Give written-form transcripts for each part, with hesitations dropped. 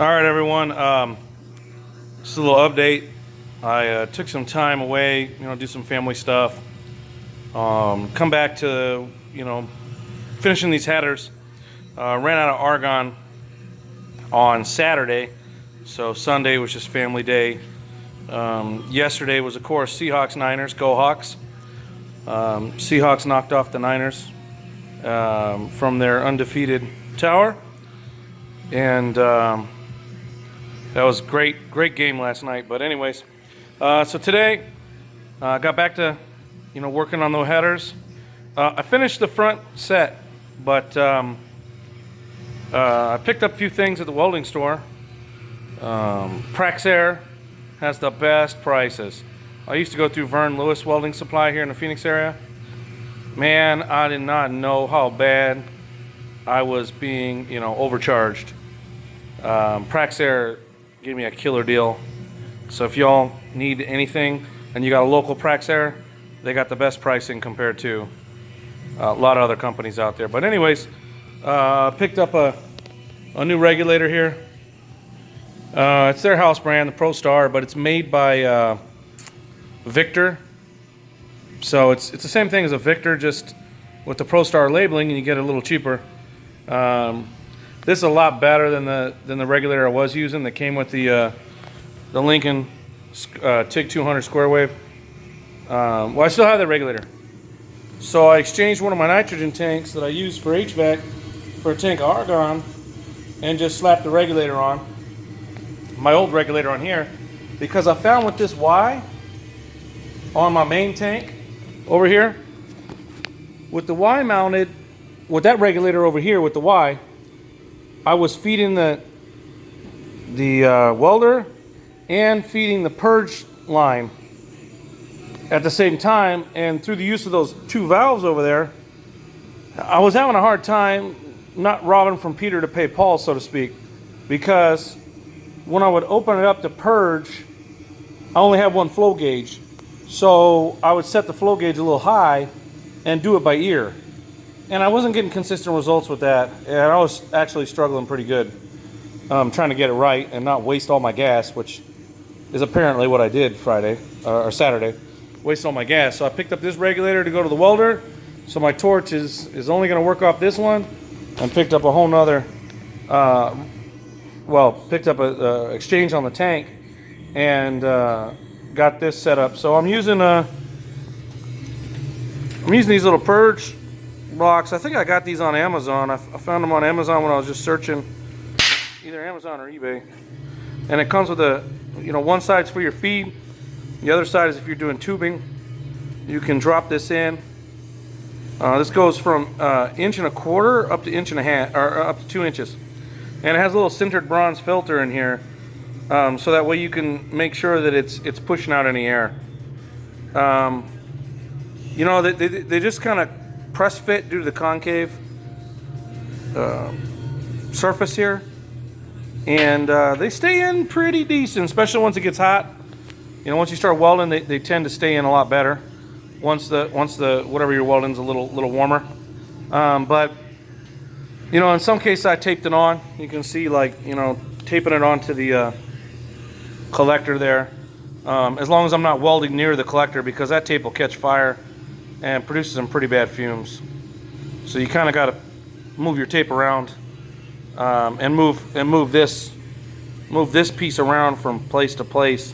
All right, everyone. Just a little update. I took some time away, do some family stuff. Come back to, finishing these headers. Ran out of argon on Saturday, so Sunday was just family day. Yesterday was, of course, Seahawks Niners. Go Hawks. Seahawks knocked off the Niners from their undefeated tower, and that was great game last night. But anyways, so today I got back to working on those headers. I finished the front set, but I picked up a few things at the welding store. Praxair has the best prices. I used to go through Vern Lewis Welding Supply here in the Phoenix area. Man, I did not know how bad I was being, overcharged. Praxair gave me a killer deal. So if y'all need anything and you got a local Praxair, they got the best pricing compared to a lot of other companies out there. But anyways, picked up a new regulator here. It's their house brand, the Pro Star, but it's made by Victor. So it's the same thing as a Victor, just with the Pro Star labeling, and you get it a little cheaper. This is a lot better than the regulator I was using that came with the Lincoln TIG 200 square wave. Well, I still have that regulator. So I exchanged one of my nitrogen tanks that I use for HVAC for a tank of argon and just slapped the regulator on, my old regulator on here, because I found with this Y on my main tank over here, with the Y mounted, with that regulator over here with the Y, I was feeding the welder and feeding the purge line at the same time, and through the use of those two valves over there, I was having a hard time not robbing from Peter to pay Paul, so to speak, because when I would open it up to purge, I only have one flow gauge, so I would set the flow gauge a little high and do it by ear, and I wasn't getting consistent results with that, and I was actually struggling pretty good trying to get it right and not waste all my gas, which is apparently what I did Friday or Saturday. Waste all my gas. So I picked up this regulator to go to the welder, so my torch is only going to work off this one, and picked up a whole nother picked up a exchange on the tank, and got this set up. So I'm using these little purge blocks. I think I got these on Amazon. I found them on Amazon when I was just searching, either Amazon or eBay. And it comes with one side's for your feed, the other side is if you're doing tubing. You can drop this in. This goes from 1.25 inches up to 1.5 inches, or up to 2 inches. And it has a little sintered bronze filter in here, so that way you can make sure that it's pushing out any air. They just kind of press fit due to the concave surface here, and they stay in pretty decent, especially once it gets hot. Once you start welding, they tend to stay in a lot better. Once the whatever you're welding is a little warmer. But in some cases I taped it on. You can see taping it onto the collector there. As long as I'm not welding near the collector, because that tape will catch fire and produces some pretty bad fumes. So you kind of got to move your tape around and move this piece around from place to place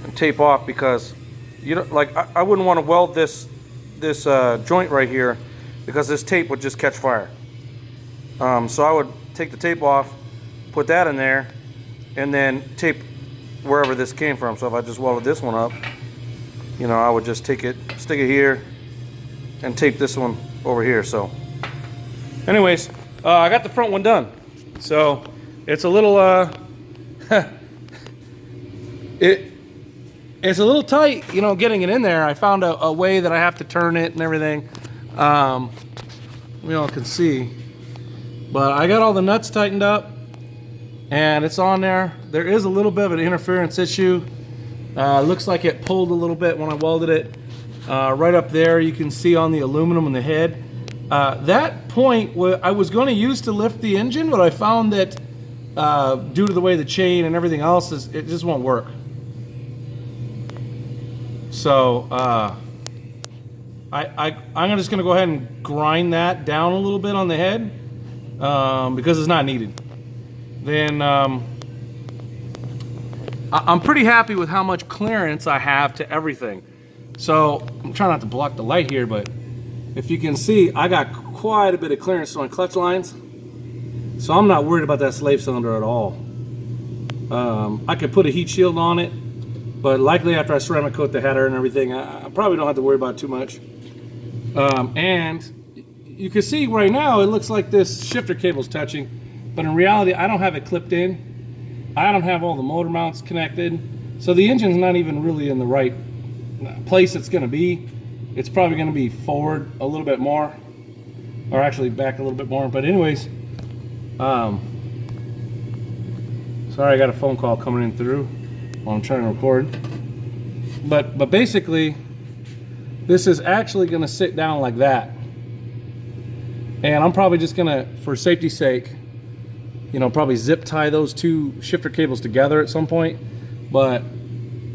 and tape off, because I wouldn't want to weld this joint right here, because this tape would just catch fire. So I would take the tape off, put that in there, and then tape wherever this came from. So if I just welded this one up, I would just stick it here and tape this one over here. So anyways, I got the front one done. So it's a little it's a little tight, getting it in there. I found a way that I have to turn it and everything. You all can see, but I got all the nuts tightened up and it's on there. There is a little bit of an interference issue. Looks like it pulled a little bit when I welded it. Right up there, you can see on the aluminum in the head. That point I was going to use to lift the engine, but I found that due to the way the chain and everything else is, it just won't work. So I'm just going to go ahead and grind that down a little bit on the head because it's not needed. Then I'm pretty happy with how much clearance I have to everything. So I'm trying not to block the light here, but if you can see, I got quite a bit of clearance to my clutch lines. So I'm not worried about that slave cylinder at all. I could put a heat shield on it, but likely after I ceramic coat the header and everything, I probably don't have to worry about it too much. And you can see right now, it looks like this shifter cable's touching, but in reality, I don't have it clipped in. I don't have all the motor mounts connected. So the engine's not even really in the right place it's gonna be. It's probably gonna be forward a little bit more, or actually back a little bit more. But anyways, sorry, I got a phone call coming in through while I'm trying to record. But basically, this is actually gonna sit down like that. And I'm probably just gonna, for safety's sake, you know, probably zip tie those two shifter cables together at some point. But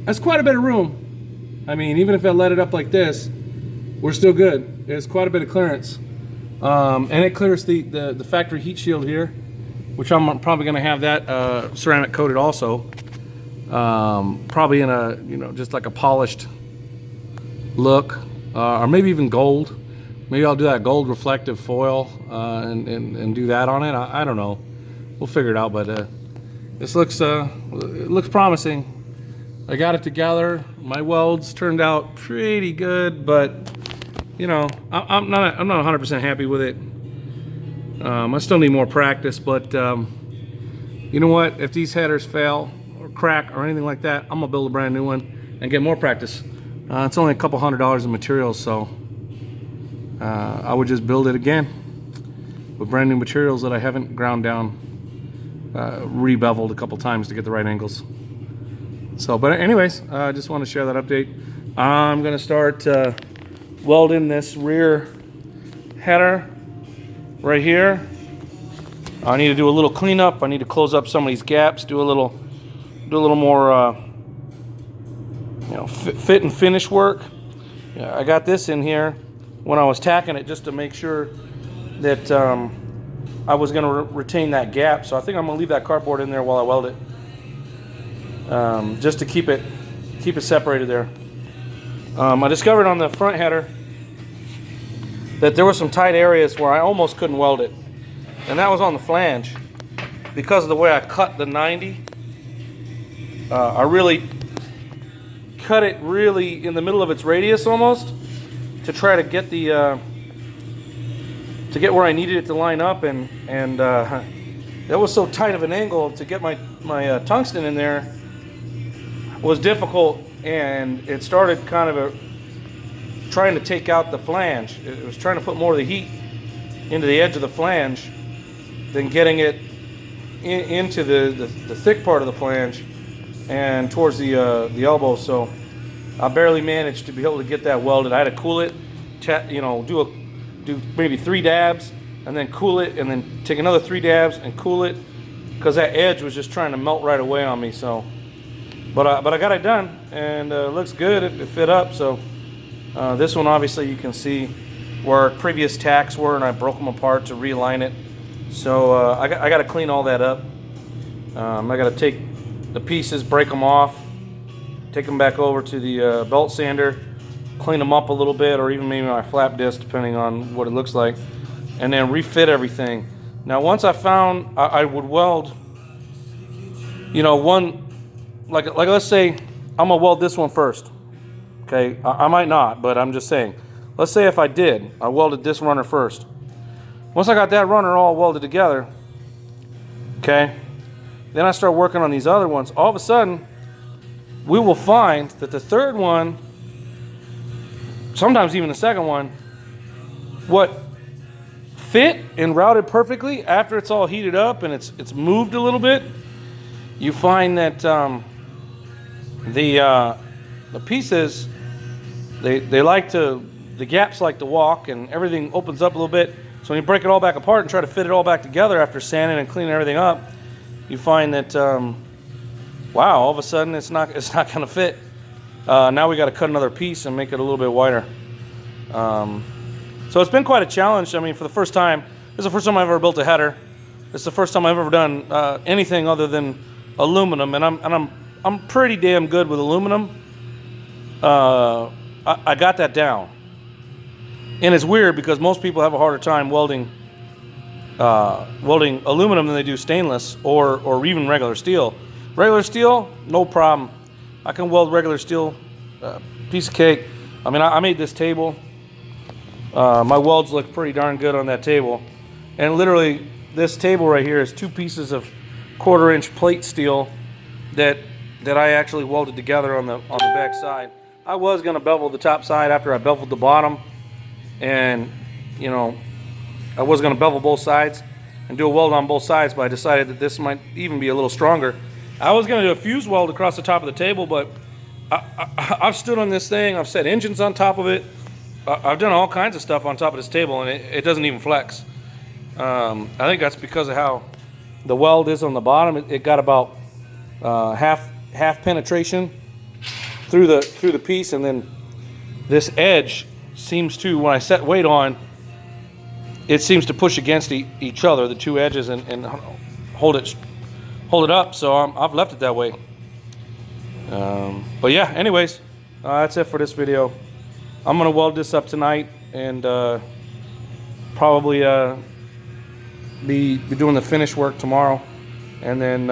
that's quite a bit of room. I mean, even if I let it up like this, we're still good. There's quite a bit of clearance. And it clears the factory heat shield here, which I'm probably gonna have that ceramic coated also. Probably in a, you know, just like a polished look, or maybe even gold. Maybe I'll do that gold reflective foil and do that on it. I don't know. We'll figure it out, but this looks it looks promising. I got it together. My welds turned out pretty good, but you know, I'm not 100% happy with it. I still need more practice, but you know what? If these headers fail or crack or anything like that, I'm gonna build a brand new one and get more practice. It's only a couple $100 in materials, so I would just build it again with brand new materials that I haven't ground down, re-beveled a couple times to get the right angles. So, but anyways, I just want to share that update. I'm gonna start welding this rear header right here. I need to do a little cleanup. I need to close up some of these gaps, do a little more you know, fit and finish work. Yeah, I got this in here when I was tacking it just to make sure that I was going to retain that gap. So I think I'm going to leave that cardboard in there while I weld it, just to keep it separated there. I discovered on the front header that there were some tight areas where I almost couldn't weld it, and that was on the flange because of the way I cut the 90. I really cut it really in the middle of its radius almost to try to get the to get where I needed it to line up, and that was so tight of an angle to get my tungsten in there was difficult, and it started kind of trying to take out the flange. It was trying to put more of the heat into the edge of the flange than getting it into the thick part of the flange and towards the elbow. So I barely managed to be able to get that welded. I had to cool it, you know, do maybe 3 dabs and then cool it, and then take another 3 dabs and cool it, because that edge was just trying to melt right away on me. So but I got it done, and it looks good. It fit up. So this one, obviously, you can see where previous tacks were, and I broke them apart to realign it. So I got to clean all that up. I got to take the pieces, break them off, take them back over to the belt sander, clean them up a little bit, or even maybe my flap disc, depending on what it looks like, and then refit everything. Now, once I found I would weld, you know, one, like let's say I'm gonna weld this one first. Okay, I might not, but I'm just saying. Let's say if I did, I welded this runner first. Once I got that runner all welded together, okay, then I start working on these other ones. All of a sudden, we will find that the third one, sometimes even the second one, what fit and routed perfectly after it's all heated up and it's moved a little bit, you find that the pieces, they like to, the gaps like to walk, and everything opens up a little bit. So when you break it all back apart and try to fit it all back together after sanding and cleaning everything up, you find that wow, all of a sudden it's not going to fit. Now we got to cut another piece and make it a little bit wider. So it's been quite a challenge. I mean, for the first time, this is the first time I've ever built a header. It's the first time I've ever done anything other than aluminum, and I'm pretty damn good with aluminum. I got that down, and it's weird because most people have a harder time welding aluminum than they do stainless or even regular steel. Regular steel, no problem. I can weld regular steel, piece of cake. I mean, I made this table. My welds look pretty darn good on that table, and literally this table right here is 2 pieces of 1/4-inch plate steel that I actually welded together on the back side. I was gonna bevel the top side after I beveled the bottom, and you know, I was gonna bevel both sides and do a weld on both sides, but I decided that this might even be a little stronger. I was gonna do a fuse weld across the top of the table, but I've stood on this thing, I've set engines on top of it, I've done all kinds of stuff on top of this table, and it doesn't even flex. I think that's because of how the weld is on the bottom. It got about half penetration through the piece, and then this edge seems to, when I set weight on, it seems to push against each other, the 2 edges, and hold it up. So I've left it that way. But yeah, anyways, that's it for this video. I'm gonna weld this up tonight, and probably be doing the finish work tomorrow, and then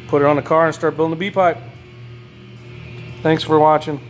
put it on the car and start building the B-pipe. Thanks for watching.